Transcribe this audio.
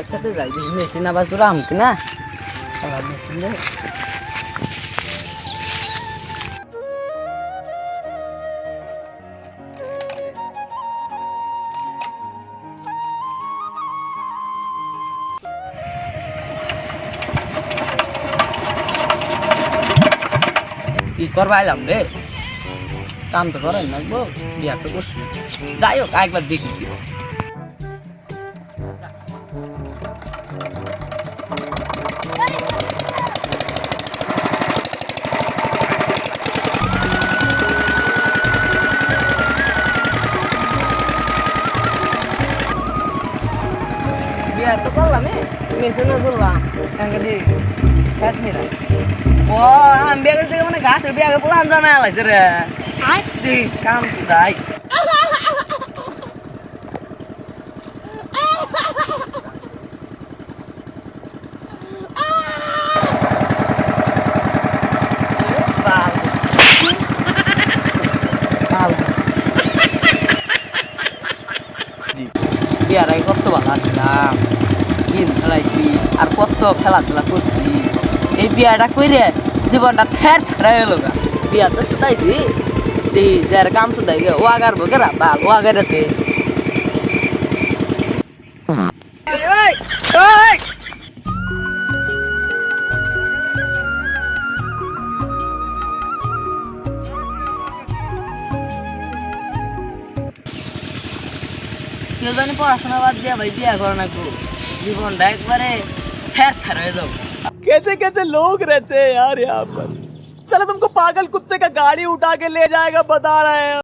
একসাথে যাই দেখি মেশিন আবার তোরা আমতি না মেশিন কি করবা এলাম রে কাম তো করেন না গো বিয়া তো করছি যাই হোক একবার দেখি বিয়া তো করলাম মেশিনও করলাম ও আমি বিয়া করতে মানে গাছ বিয়া প্লান জানা লাগছে রে কাম সুদাই বিয়ার আগে কত ভালো আসলাম গেম খেলাইছি আর কত খেলাধুলা করছি এই বিয়াটা করে জীবনটা থ্যার থ্যারা হয়ে গেল বিয়া তো সুতাইছি যার কাম সুদাই গে ওয়াগার বগেরা বাল ওয়াগারেতে জানি পড়াশোনা বাদ দিয়া ভাই বিয়া করে না গো জীবনটা একবারে थैर थैर हो जाओ कैसे कैसे लोग रहते हैं यार यहाँ पर। साला तुमको पागल कुत्ते का गाड़ी उठा के ले जाएगा बता रहे हैं।